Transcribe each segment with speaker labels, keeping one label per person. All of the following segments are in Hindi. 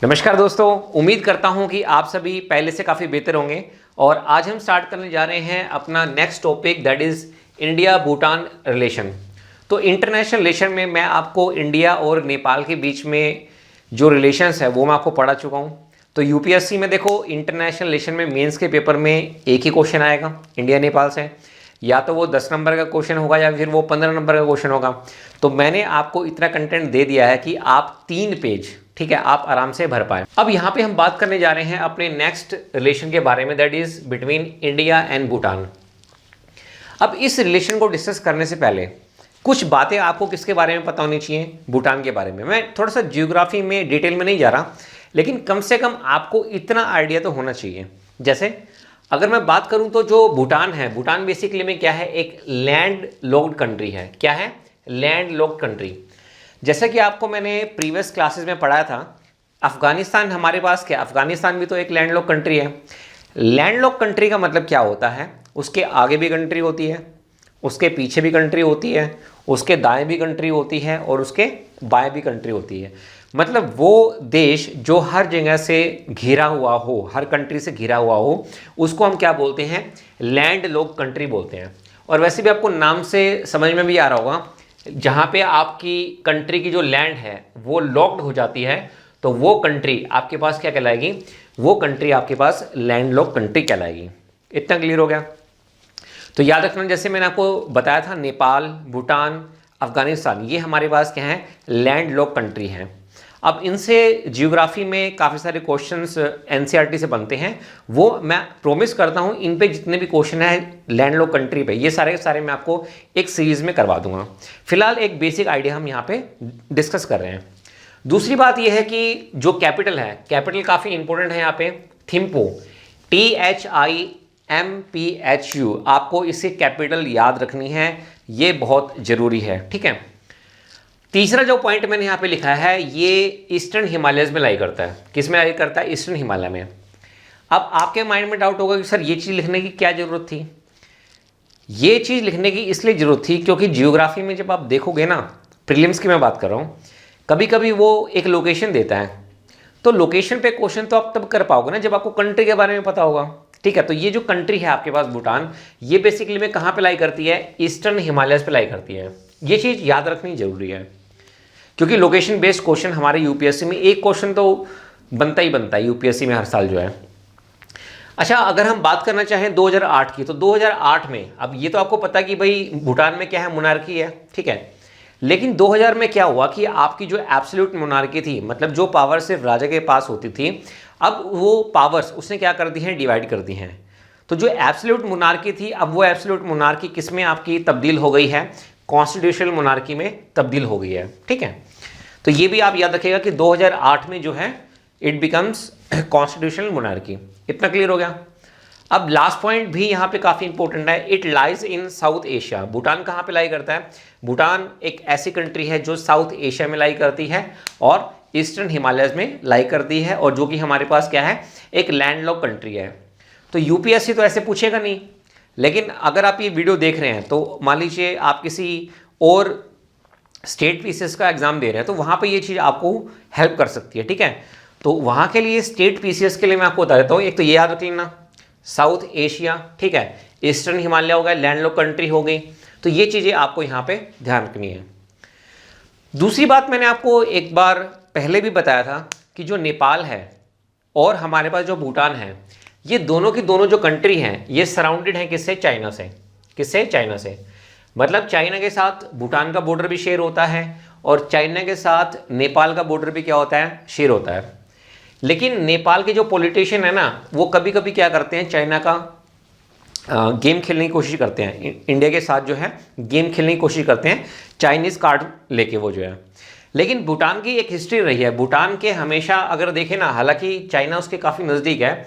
Speaker 1: नमस्कार दोस्तों, उम्मीद करता हूं कि आप सभी पहले से काफ़ी बेहतर होंगे। और आज हम स्टार्ट करने जा रहे हैं अपना next topic, that is India Bhutan relation. तो इंटरनेशनल रिलेशन में मैं आपको इंडिया और नेपाल के बीच में जो रिलेशंस है वो मैं आपको पढ़ा चुका हूं। तो यूपीएससी में देखो, इंटरनेशनल रिलेशन में मेंस के पेपर में एक ही क्वेश्चन आएगा इंडिया नेपाल से, या तो वो 10 नंबर का क्वेश्चन होगा या फिर वो 15 नंबर का क्वेश्चन होगा। तो मैंने आपको इतना कंटेंट दे दिया है कि आप 3 पेज, ठीक है, आप आराम से भर पाए। अब यहाँ पे हम बात करने जा रहे हैं अपने नेक्स्ट रिलेशन के बारे में, that is between India and Bhutan. अब इस रिलेशन को डिस्कस करने से पहले कुछ बातें आपको किसके बारे में पता होनी चाहिए, भूटान के बारे में। मैं थोड़ा सा जियोग्राफी में डिटेल में नहीं जा रहा, लेकिन कम से कम आपको इतना आइडिया तो होना चाहिए। जैसे अगर मैं बात करूं तो जो भूटान है, भूटान बेसिकली में क्या है, एक लैंड लॉक्ड कंट्री है। क्या है? Land locked country. जैसा कि आपको मैंने प्रीवियस क्लासेस में पढ़ाया था, अफगानिस्तान हमारे पास क्या, अफगानिस्तान भी तो एक लैंड लॉक्ड कंट्री है। लैंड लॉक्ड कंट्री का मतलब क्या होता है, उसके आगे भी कंट्री होती है, उसके पीछे भी कंट्री होती है, उसके दाएं भी कंट्री होती है और उसके बाएं भी कंट्री होती है। मतलब वो देश जो हर जगह से घिरा हुआ हो, हर कंट्री से घिरा हुआ हो, उसको हम क्या बोलते हैं, लैंड लॉक्ड कंट्री बोलते हैं। और वैसे भी आपको नाम से समझ में भी आ रहा होगा, जहाँ पे आपकी कंट्री की जो लैंड है वो लॉक्ड हो जाती है, तो वो कंट्री आपके पास क्या कहलाएगी, वो कंट्री आपके पास लैंड लॉक्ड कंट्री कहलाएगी। इतना क्लियर हो गया? तो याद रखना, जैसे मैंने आपको बताया था, नेपाल, भूटान, अफगानिस्तान, ये हमारे पास क्या है, लैंड लॉक्ड कंट्री हैं। अब इनसे जियोग्राफी में काफ़ी सारे क्वेश्चंस एनसीईआरटी से बनते हैं, वो मैं प्रॉमिस करता हूँ इन पे जितने भी क्वेश्चन है लैंड लॉक्ड कंट्री पे, ये सारे के सारे मैं आपको एक सीरीज में करवा दूंगा। फिलहाल एक बेसिक आइडिया हम यहाँ पे डिस्कस कर रहे हैं। दूसरी बात यह है कि जो कैपिटल है, कैपिटल काफ़ी इंपॉर्टेंट है यहाँ पे, थिम्पू, THIMPHU, आपको इसकी कैपिटल याद रखनी है, ये बहुत ज़रूरी है, ठीक है। तीसरा जो पॉइंट मैंने यहाँ पे लिखा है, ये ईस्टर्न हिमालयज में लाई करता है। किस में लाई करता है? ईस्टर्न हिमालय में। अब आपके माइंड में डाउट होगा कि सर ये चीज़ लिखने की क्या ज़रूरत थी। ये चीज़ लिखने की इसलिए ज़रूरत थी क्योंकि जियोग्राफी में जब आप देखोगे ना, प्रीलिम्स की मैं बात कर रहा हूँ, कभी कभी वो एक लोकेशन देता है, तो लोकेशन पे क्वेश्चन तो आप तब कर पाओगे ना जब आपको कंट्री के बारे में पता होगा, ठीक है। तो ये जो कंट्री है आपके पास भूटान, ये बेसिकली में कहाँ पे लाई करती है, ईस्टर्न हिमालयज पे लाई करती है। ये चीज़ याद रखनी जरूरी है, क्योंकि लोकेशन बेस्ड क्वेश्चन हमारे यूपीएससी में एक क्वेश्चन तो बनता ही बनता है यूपीएससी में हर साल जो है। अच्छा, अगर हम बात करना चाहें 2008 की, तो 2008 में, अब ये तो आपको पता कि भाई भूटान में क्या है, मोनार्की है, ठीक है। लेकिन 2000 में क्या हुआ कि आपकी जो एब्सोल्यूट मोनार्की थी, मतलब जो पावर सिर्फ राजा के पास होती थी, अब वो पावर्स उसने क्या कर दी हैं, डिवाइड कर दी हैं। तो जो एब्सोल्यूट मोनार्की थी, अब वो एब्सोल्यूट मोनार्की किस में आपकी तब्दील हो गई है, कॉन्स्टिट्यूशनल मोनार्की में तब्दील हो गई है, ठीक है। तो ये भी आप याद रखिएगा कि 2008 में जो है इट बिकम्स कॉन्स्टिट्यूशनल मोनार्की। इतना क्लियर हो गया? अब लास्ट पॉइंट भी यहाँ पे काफ़ी इंपॉर्टेंट है, it lies in south Asia. Bhutan कहाँ पे लाई करता है? भूटान एक ऐसी कंट्री है जो साउथ एशिया में लाई करती है और ईस्टर्न हिमालयज में लाई करती है, और जो कि हमारे पास क्या है, एक लैंडलॉक कंट्री है। तो यूपीएससी तो ऐसे पूछेगा नहीं, लेकिन अगर आप ये वीडियो देख रहे हैं तो मान लीजिए आप किसी और स्टेट पीसीएस का एग्जाम दे रहे हैं, तो वहाँ पे ये चीज़ आपको हेल्प कर सकती है, ठीक है। तो वहाँ के लिए स्टेट पीसीएस के लिए मैं आपको बता देता हूँ, एक तो ये याद रख लेना, साउथ एशिया, ठीक है, ईस्टर्न हिमालय हो गया, लैंडलॉक कंट्री हो गई। तो ये चीज़ें आपको यहाँ पे ध्यान रखनी है। दूसरी बात, मैंने आपको एक बार पहले भी बताया था कि जो नेपाल है और हमारे पास जो भूटान है, ये दोनों की दोनों जो कंट्री हैं, ये सराउंडेड हैं किससे, चाइना से। किससे? चाइना से। मतलब चाइना के साथ भूटान का बॉर्डर भी शेयर होता है और चाइना के साथ नेपाल का बॉर्डर भी क्या होता है, शेयर होता है। लेकिन नेपाल के जो पॉलिटिशियन है ना, वो कभी कभी क्या करते हैं, चाइना का गेम खेलने की कोशिश करते हैं, इंडिया के साथ जो है गेम खेलने की कोशिश करते हैं, चाइनीज़ कार्ड लेके वो जो है। लेकिन भूटान की एक हिस्ट्री रही है, भूटान के हमेशा अगर देखें ना, हालांकि चाइना उसके काफ़ी नज़दीक है,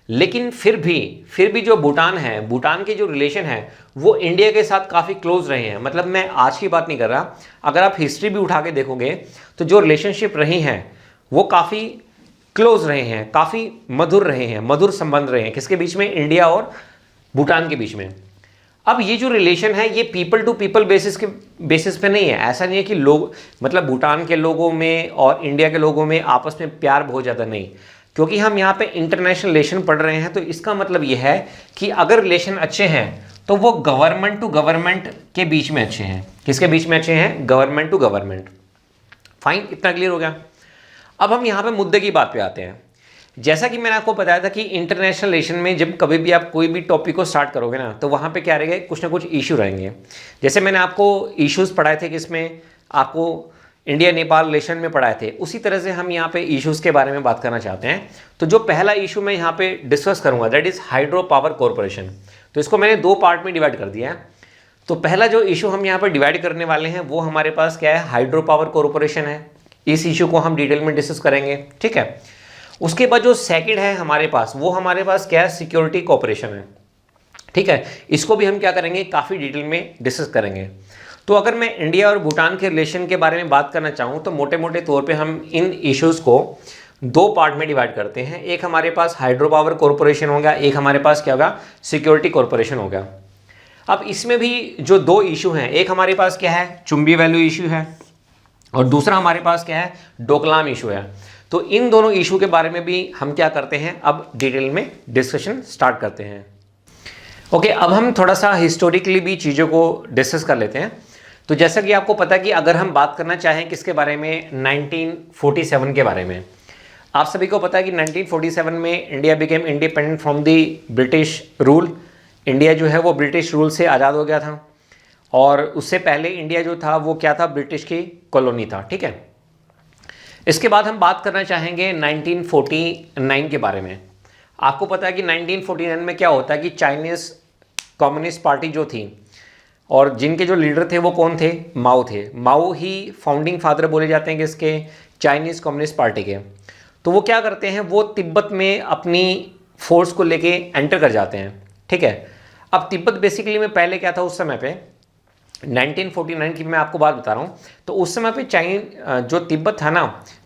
Speaker 1: लेकिन फिर भी जो भूटान है, भूटान के जो रिलेशन है वो इंडिया के साथ काफ़ी क्लोज रहे हैं। मतलब मैं आज की बात नहीं कर रहा, अगर आप हिस्ट्री भी उठा के देखोगे तो जो रिलेशनशिप रही हैं वो काफ़ी क्लोज रहे हैं, काफ़ी मधुर रहे हैं, मधुर संबंध रहे हैं। किसके बीच में? इंडिया और भूटान के बीच में। अब ये जो रिलेशन है ये पीपल टू पीपल बेसिस पे नहीं है। ऐसा नहीं है कि लोग मतलब भूटान के लोगों में और इंडिया के लोगों में आपस में प्यार बहुत ज़्यादा नहीं, क्योंकि हम यहाँ पे इंटरनेशनल रिलेशन पढ़ रहे हैं, तो इसका मतलब ये है कि अगर रिलेशन अच्छे हैं तो वो गवर्नमेंट टू गवर्नमेंट के बीच में अच्छे हैं। किसके बीच में अच्छे हैं? Government to government. फाइन, इतना क्लियर हो गया। अब हम यहाँ पे मुद्दे की बात पे आते हैं। जैसा कि मैंने आपको बताया था कि इंटरनेशनल रिलेशन में जब कभी भी आप कोई भी टॉपिक को स्टार्ट करोगे ना, तो वहाँ पे क्या रहेगा, कुछ ना कुछ इशू रहेंगे। जैसे मैंने आपको इश्यूज़ पढ़ाए थे किसमें, आपको इंडिया नेपाल रिलेशन में पढ़ाए थे, उसी तरह से हम यहाँ पे इश्यूज़ के बारे में बात करना चाहते हैं। तो जो पहला इशू मैं यहाँ पे डिस्कस करूँगा that is hydro power corporation. तो इसको मैंने 2 पार्ट में डिवाइड कर दिया है। तो पहला जो इशू हम यहाँ पर डिवाइड करने वाले हैं वो हमारे पास क्या है, हाइड्रो पावर कॉरपोरेशन है। इस इशू को हम डिटेल में डिस्कस करेंगे, ठीक है। उसके बाद जो सेकंड है हमारे पास, वो हमारे पास क्या है, सिक्योरिटी कॉरपोरेशन है, ठीक है। इसको भी हम क्या करेंगे, काफ़ी डिटेल में डिस्कस करेंगे। तो अगर मैं इंडिया और भूटान के रिलेशन के बारे में बात करना चाहूँ तो मोटे मोटे तौर पे हम इन इश्यूज़ को 2 पार्ट में डिवाइड करते हैं। एक हमारे पास हाइड्रो पावर कॉरपोरेशन होगा, एक हमारे पास क्या होगा, सिक्योरिटी कॉरपोरेशन होगा। अब इसमें भी जो 2 इशू हैं, एक हमारे पास क्या है, चुंबी वैल्यू इशू है, और दूसरा हमारे पास क्या है, डोकलाम इशू है। तो इन दोनों इशू के बारे में भी हम क्या करते हैं, अब डिटेल में डिस्कशन स्टार्ट करते हैं। ओके, अब हम थोड़ा सा हिस्टोरिकली भी चीज़ों को डिस्कस कर लेते हैं। तो जैसा कि आपको पता है कि अगर हम बात करना चाहें किसके बारे में, 1947 के बारे में, आप सभी को पता है कि 1947 में India became independent from the British rule. India जो है वो ब्रिटिश रूल से आज़ाद हो गया था, और उससे पहले इंडिया जो था वो क्या था, ब्रिटिश की कॉलोनी था, ठीक है। इसके बाद हम बात करना चाहेंगे 1949 के बारे में। आपको पता है कि 1949 में क्या होता है कि चाइनीज़ कम्युनिस्ट पार्टी जो थी, और जिनके जो लीडर थे वो कौन थे, माओ थे। माओ ही फाउंडिंग फादर बोले जाते हैं किसके, चाइनीज़ कम्युनिस्ट पार्टी के। तो वो क्या करते हैं, वो तिब्बत में अपनी फोर्स को लेके एंटर कर जाते हैं, ठीक है। अब तिब्बत बेसिकली में पहले क्या था उस समय पे, 1949 की मैं आपको बात बता रहा हूँ। तो उस समय पे जो तिब्बत था ना,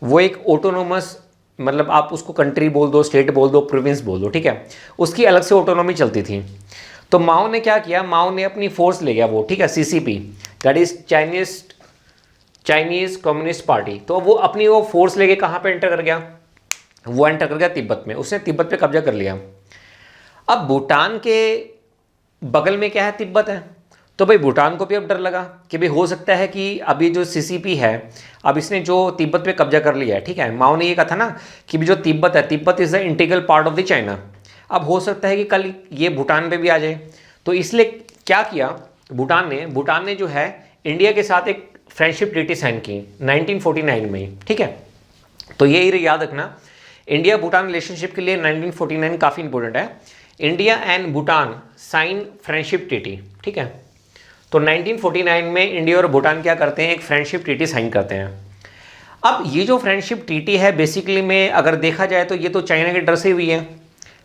Speaker 1: वो एक ऑटोनोमस, मतलब आप उसको कंट्री बोल दो, स्टेट बोल दो, प्रोविंस बोल दो, ठीक है, उसकी अलग से ऑटोनॉमी चलती थी। तो माओ ने क्या किया, माओ ने अपनी फोर्स ले गया वो, ठीक है, CCP that is Chinese communist party. तो वो अपनी वो फोर्स लेके कहाँ पे एंटर कर गया, वो एंटर कर गया तिब्बत में, उसने तिब्बत पे कब्जा कर लिया। अब भूटान के बगल में क्या है, तिब्बत है। तो भाई भूटान को भी अब डर लगा कि भाई हो सकता है कि अभी जो सीसीपी है, अब इसने जो तिब्बत पे कब्जा कर लिया है, ठीक है। माओ ने ये कहा था ना कि भी जो तिब्बत है, Tibet is the integral part of the China. अब हो सकता है कि कल ये भूटान पे भी आ जाए। तो इसलिए क्या किया भूटान ने जो है इंडिया के साथ एक फ्रेंडशिप ट्रीटी साइन की 1949 में, ठीक है। तो ये याद रखना, इंडिया भूटान रिलेशनशिप के लिए 1949 काफ़ी इंपॉर्टेंट है। India and Bhutan sign friendship treaty, ठीक है। तो 1949 में इंडिया और भूटान क्या करते हैं, एक फ्रेंडशिप ट्रीटी साइन करते हैं। अब ये जो फ्रेंडशिप ट्रीटी है बेसिकली में अगर देखा जाए तो ये तो चाइना के डर से हुई है,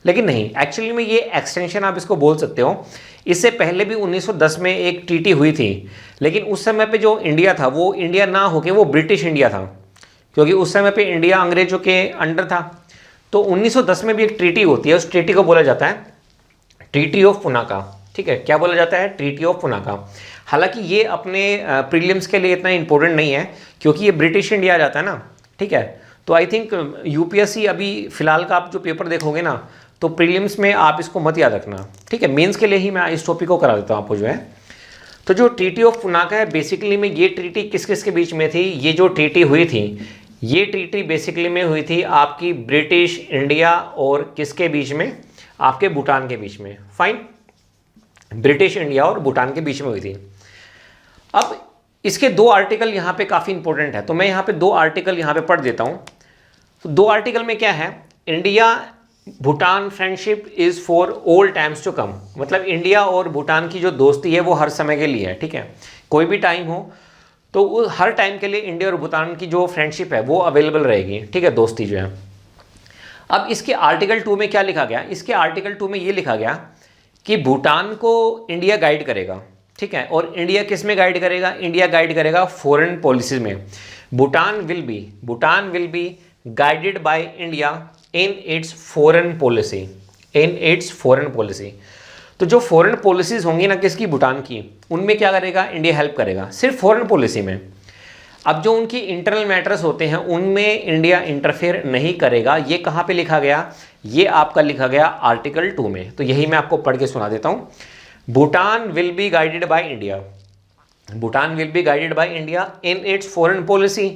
Speaker 1: लेकिन नहीं, एक्चुअली में ये एक्सटेंशन आप इसको बोल सकते हो। इससे पहले भी 1910 में एक ट्रीटी हुई थी, लेकिन उस समय पे जो इंडिया था वो इंडिया ना होके वो ब्रिटिश इंडिया था, क्योंकि उस समय पे इंडिया अंग्रेजों के अंडर था। तो 1910 में भी एक ट्रीटी होती है, उस ट्रीटी को बोला जाता है ट्रीटी ऑफ पुनाका, ठीक है। क्या बोला जाता है, ट्रीटी ऑफ पुनाका। हालांकि ये अपने प्रीलिम्स के लिए इतना इंपॉर्टेंट नहीं है, क्योंकि ये ब्रिटिश इंडिया आ जाता है ना, ठीक है। तो आई थिंक यूपीएससी अभी फिलहाल का आप जो पेपर देखोगे ना, तो प्रीलिम्स में आप इसको मत याद रखना, ठीक है। मेंस के लिए ही मैं इस टॉपिक को करा देता हूँ आपको जो है। तो जो ट्रीटी ऑफ पुनाका है बेसिकली में, ये ट्रीटी किस किस के बीच में थी, ये जो ट्रीटी हुई थी, ये ट्रीटी बेसिकली में हुई थी आपकी ब्रिटिश इंडिया और किसके बीच में, आपके भूटान के बीच में। फाइन, ब्रिटिश इंडिया और भूटान के बीच में हुई थी। अब इसके 2 आर्टिकल यहाँ पे काफ़ी इंपॉर्टेंट है, तो मैं यहाँ पे 2 आर्टिकल यहाँ पे पढ़ देता हूँ। तो 2 आर्टिकल में क्या है, India Bhutan friendship is for all times to come, मतलब इंडिया और भूटान की जो दोस्ती है वो हर समय के लिए है, ठीक है। कोई भी टाइम हो तो हर टाइम के लिए इंडिया और भूटान की जो फ्रेंडशिप है वो अवेलेबल रहेगी, ठीक है, दोस्ती जो है। अब इसके आर्टिकल 2 में क्या लिखा गया, इसके आर्टिकल 2 में ये लिखा गया कि भूटान को इंडिया गाइड करेगा, ठीक है। और इंडिया किस में गाइड करेगा, इंडिया गाइड करेगा फॉरेन पॉलिसी में। Bhutan will be guided by India in its foreign policy, तो जो फॉरेन पॉलिसीज़ होंगी ना किसकी, भूटान की, उनमें क्या करेगा, इंडिया हेल्प करेगा, सिर्फ फॉरेन पॉलिसी में। अब जो उनकी इंटरनल मैटर्स होते हैं उनमें इंडिया इंटरफेयर नहीं करेगा। ये कहाँ पे लिखा गया, ये आपका लिखा गया आर्टिकल 2 में। तो यही मैं आपको पढ़ के सुना देता हूँ। Bhutan will be guided by India, Bhutan will be guided by India in its foreign policy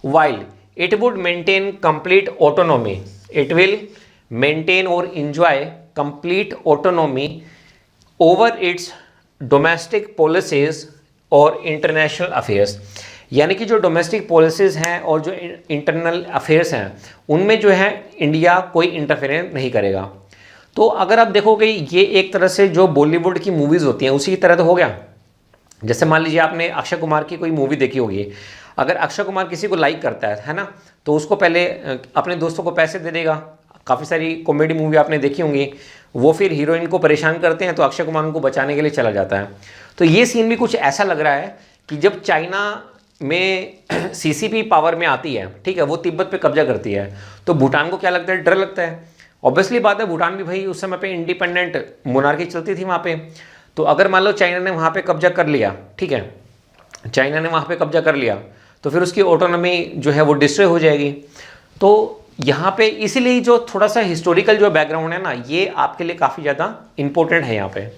Speaker 1: while it would maintain complete autonomy, it will maintain or enjoy complete autonomy over its domestic policies और international affairs। यानी कि जो डोमेस्टिक पॉलिसीज़ हैं और जो इंटरनल अफेयर्स हैं उनमें जो है इंडिया कोई इंटरफेरेंस नहीं करेगा। तो अगर आप देखोगे ये एक तरह से जो बॉलीवुड की मूवीज़ होती हैं उसी की तरह तो हो गया। जैसे मान लीजिए आपने अक्षय कुमार की कोई मूवी देखी होगी, अगर अक्षय कुमार किसी को लाइक करता है ना, तो उसको पहले अपने दोस्तों को पैसे दे देगा। काफ़ी सारी कॉमेडी मूवी आपने देखी होंगी, वो फिर हीरोइन को परेशान करते हैं तो अक्षय कुमार उनको बचाने के लिए चला जाता है। तो ये सीन भी कुछ ऐसा लग रहा है कि जब चाइना में सीसीपी पावर में आती है, ठीक है, वो तिब्बत पे कब्जा करती है, तो भूटान को क्या लगता है, डर लगता है। ऑब्वियसली बात है, भूटान भी भाई उस समय पे इंडिपेंडेंट मोनार्की चलती थी वहाँ पे। तो अगर मान लो चाइना ने वहाँ पे कब्जा कर लिया, ठीक है, चाइना ने वहाँ पे कब्जा कर लिया, तो फिर उसकी ऑटोनॉमी जो है वो डिस्ट्रॉय हो जाएगी। तो यहाँ पे इसीलिए जो थोड़ा सा हिस्टोरिकल जो बैकग्राउंड है ना, ये आपके लिए काफ़ी ज़्यादा इंपॉर्टेंट है यहाँ पे।